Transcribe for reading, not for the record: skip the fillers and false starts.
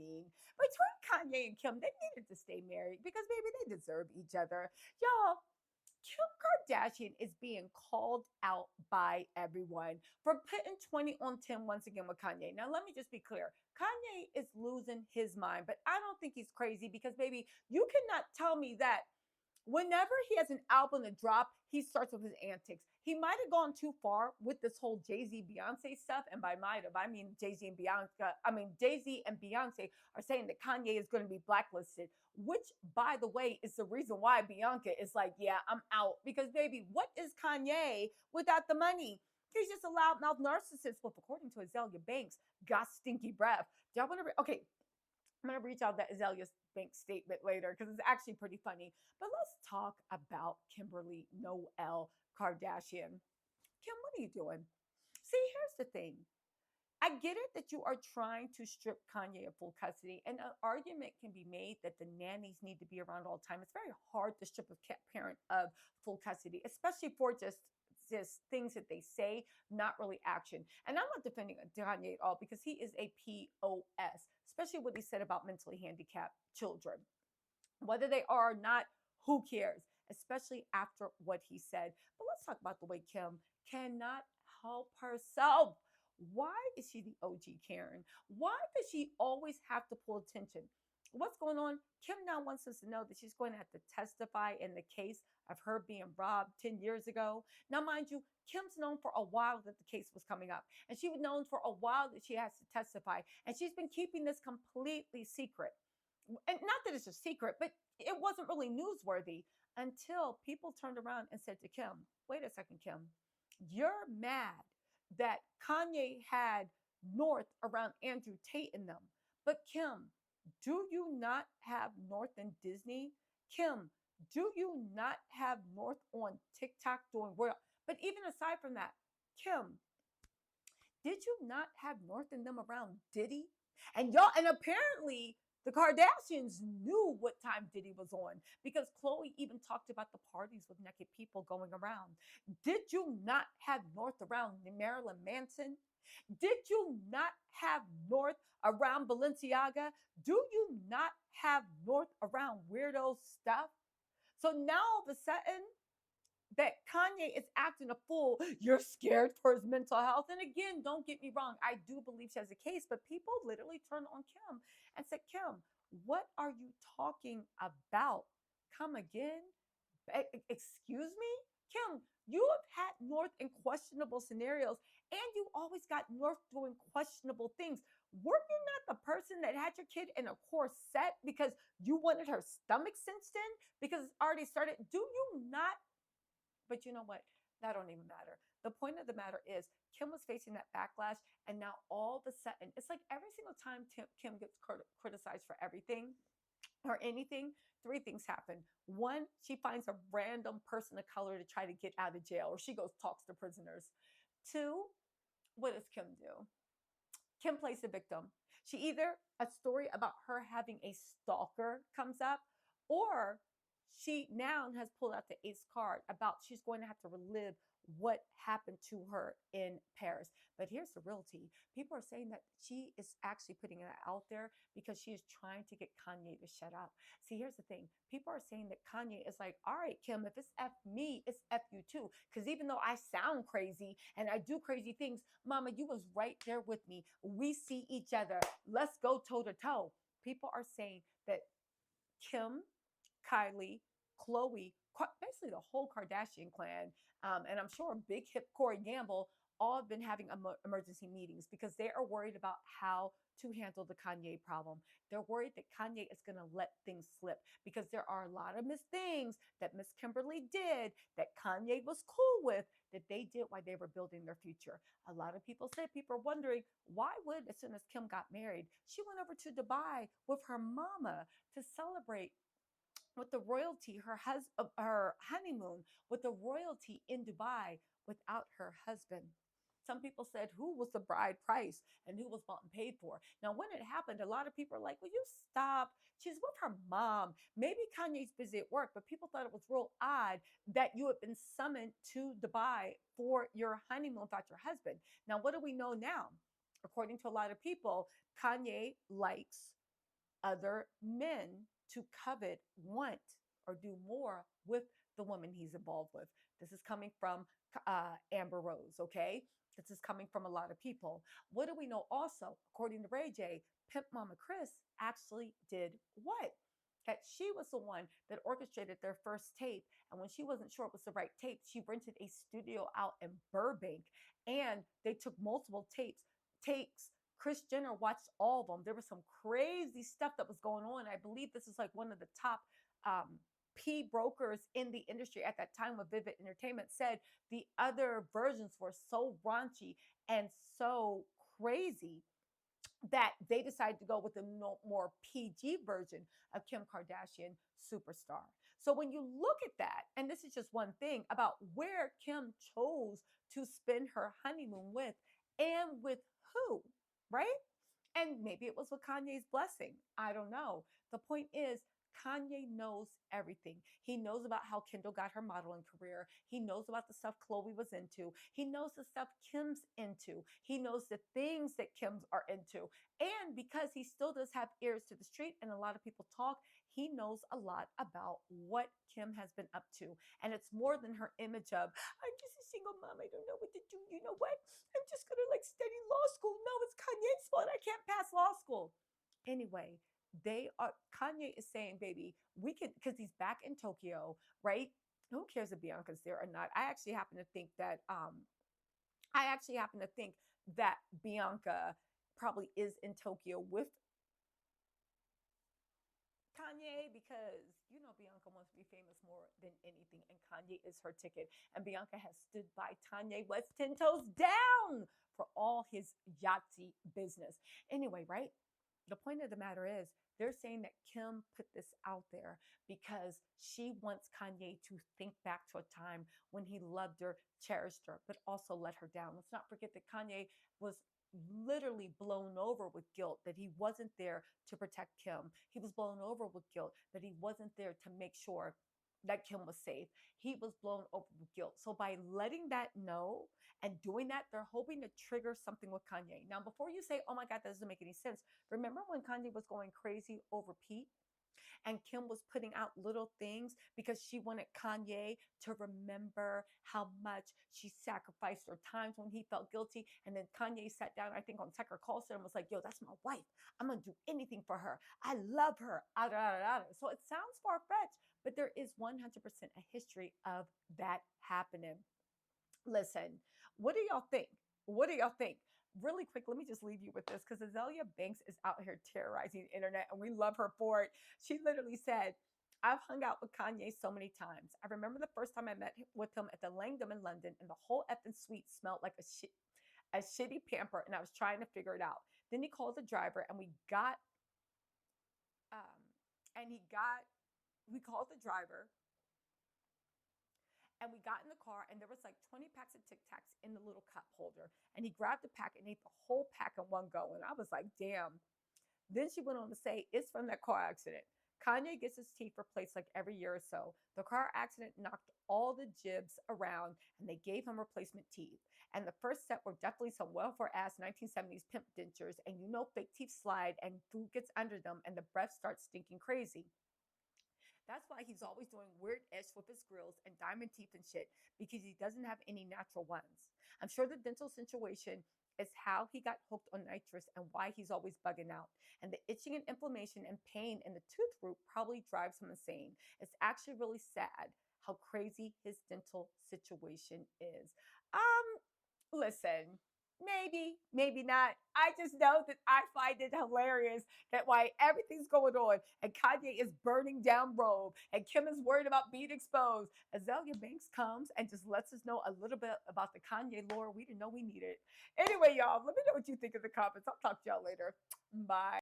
mean? Between Kanye and Kim, they needed to stay married because maybe they deserve each other. Y'all, Kim Kardashian is being called out by everyone for putting 20 on 10 once again with Kanye. Now, let me just be clear. Kanye is losing his mind, but I don't think he's crazy because, baby, you cannot tell me that whenever he has an album to drop, he starts with his antics. He might have gone too far with this whole Jay-Z Beyonce stuff. And by might have, I mean Jay-Z and Beyonce. I mean, Jay-Z and Beyonce are saying that Kanye is going to be blacklisted, which, by the way, is the reason why Bianca is like, yeah, I'm out. Because, baby, what is Kanye without the money? He's just a loudmouth narcissist. Well, according to Azalea Banks, got stinky breath. Do y'all want to? Okay, I'm going to reach out that Azalea Banks statement later because it's actually pretty funny. But let's talk about Kimberly Noel Kardashian. Kim, what are you doing? See, here's the thing. I get it that you are trying to strip Kanye of full custody, and an argument can be made that the nannies need to be around all the time. It's very hard to strip a parent of full custody, especially for just things that they say, not really action. And I'm not defending Kanye at all because he is a POS, especially what he said about mentally handicapped children. Whether they are or not, who cares? Especially after what he said. But let's talk about the way Kim cannot help herself. Why is she the OG Karen? Why does she always have to pull attention? What's going on? Kim now wants us to know that she's going to have to testify in the case of her being robbed 10 years ago. Now, mind you, Kim's known for a while that the case was coming up, and she was known for a while that she has to testify, and she's been keeping this completely secret. And not that it's a secret, but it wasn't really newsworthy until people turned around and said to Kim, wait a second, Kim, you're mad that Kanye had North around Andrew Tate and them. But Kim, do you not have North in Disney? Kim, do you not have North on TikTok doing well? But even aside from that, Kim, did you not have North and them around Diddy? And apparently the Kardashians knew what time Diddy was on because Khloe even talked about the parties with naked people going around. Did you not have North around Marilyn Manson? Did you not have North around Balenciaga? Do you not have North around weirdo stuff? So now all of a sudden, that Kanye is acting a fool. You're scared for his mental health. And again, don't get me wrong. I do believe she has a case, but people literally turned on Kim and said, Kim, what are you talking about? Come again? Excuse me? Kim, you have had North in questionable scenarios and you always got North doing questionable things. Were you not the person that had your kid in a corset because you wanted her stomach cinched in because it's already started? Do you not? But you know what? That don't even matter. The point of the matter is Kim was facing that backlash, and now all of a sudden, it's like every single time Kim gets criticized for everything or anything, three things happen. One, she finds a random person of color to try to get out of jail, or she goes talks to prisoners. Two, what does Kim do? Kim plays the victim. She either a story about her having a stalker comes up, or she now has pulled out the ace card about she's going to have to relive what happened to her in Paris. But here's the reality. People are saying that she is actually putting it out there because she is trying to get Kanye to shut up. See, here's the thing. People are saying that Kanye is like, all right, Kim, if it's F me, it's F you too. Because even though I sound crazy and I do crazy things, Mama, you was right there with me. We see each other. Let's go toe to toe. People are saying that Kim, Kylie, Khloe, basically the whole Kardashian clan, and I'm sure Big Hip Corey Gamble, all have been having emergency meetings because they are worried about how to handle the Kanye problem. They're worried that Kanye is going to let things slip because there are a lot of things that Miss Kimberly did that Kanye was cool with that they did while they were building their future. A lot of people said, people are wondering why would, as soon as Kim got married, she went over to Dubai with her mama to celebrate with the royalty, her honeymoon with the royalty in Dubai without her husband. Some people said, who was the bride price and who was bought and paid for? Now, when it happened, a lot of people are like, will you stop? She's with her mom. Maybe Kanye's busy at work, but people thought it was real odd that you had been summoned to Dubai for your honeymoon without your husband. Now, what do we know now? According to a lot of people, Kanye likes other men to covet, want, or do more with the woman he's involved with. This is coming from Amber Rose, okay? This is coming from a lot of people. What do we know also? According to Ray J, Pimp Mama Chris actually did what? That she was the one that orchestrated their first tape. And when she wasn't sure it was the right tape, she rented a studio out in Burbank and they took multiple takes. Kris Jenner watched all of them. There was some crazy stuff that was going on. I believe this is like one of the top um, P brokers in the industry at that time with Vivid Entertainment said the other versions were so raunchy and so crazy that they decided to go with a more PG version of Kim Kardashian Superstar. So when you look at that, and this is just one thing about where Kim chose to spend her honeymoon with and with who, right? And maybe it was with Kanye's blessing. I don't know. The point is, Kanye knows everything. He knows about how Kendall got her modeling career. He knows about the stuff Chloe was into. He knows the stuff Kim's into. He knows the things that Kim's are into. And because he still does have ears to the street and a lot of people talk, he knows a lot about what Kim has been up to. And it's more than her image of, I'm just a single mom. I don't know what to do. You know what? I'm just going to like study law school. No, it's Kanye's fault. I can't pass law school. Anyway, Kanye is saying, baby, we can, because he's back in Tokyo, right? Who cares if Bianca's there or not? I actually happen to think that Bianca probably is in Tokyo with Kanye because Bianca wants to be famous more than anything, and Kanye is her ticket. And Bianca has stood by Kanye West 10 toes down for all his Yahtzee business. Anyway, right? The point of the matter is, they're saying that Kim put this out there because she wants Kanye to think back to a time when he loved her, cherished her, but also let her down. Let's not forget that Kanye was literally blown over with guilt that he wasn't there to protect Kim. He was blown over with guilt that he wasn't there to make sure that Kim was safe. He was blown over with guilt. So by letting that know and doing that, they're hoping to trigger something with Kanye. Now, before you say, oh my God, that doesn't make any sense, remember when Kanye was going crazy over Pete? And Kim was putting out little things because she wanted Kanye to remember how much she sacrificed her times when he felt guilty. And then Kanye sat down, I think, on Tucker Carlson and was like, yo, that's my wife. I'm going to do anything for her. I love her. So it sounds far fetched, but there is 100% a history of that happening. Listen, what do y'all think? What do y'all think? Really quick, let me just leave you with this because Azalea Banks is out here terrorizing the internet and we love her for it. She literally said, I've hung out with Kanye so many times. I remember the first time I met with him at the Langham in London and the whole effing suite smelled like a shitty pamper and I was trying to figure it out. Then he called the driver and um, we called the driver and we got in the car and there was like 20 packs of Tic Tacs in the little cup holder. And he grabbed the pack and ate the whole pack in one go. And I was like, damn. Then she went on to say, it's from that car accident. Kanye gets his teeth replaced like every year or so. The car accident knocked all the jibs around and they gave him replacement teeth. And the first set were definitely some welfare ass 1970s pimp dentures. And fake teeth slide and food gets under them and the breath starts stinking crazy. That's why he's always doing weird ish with his grills and diamond teeth and shit because he doesn't have any natural ones. I'm sure the dental situation is how he got hooked on nitrous and why he's always bugging out. And the itching and inflammation and pain in the tooth root probably drives him insane. It's actually really sad how crazy his dental situation is. Listen, maybe not. I just know that I find it hilarious that while everything's going on and Kanye is burning down Robe and Kim is worried about being exposed, Azalea Banks comes and just lets us know a little bit about the Kanye lore we didn't know we needed. Anyway, y'all, let me know what you think in the comments. I'll talk to y'all later. Bye.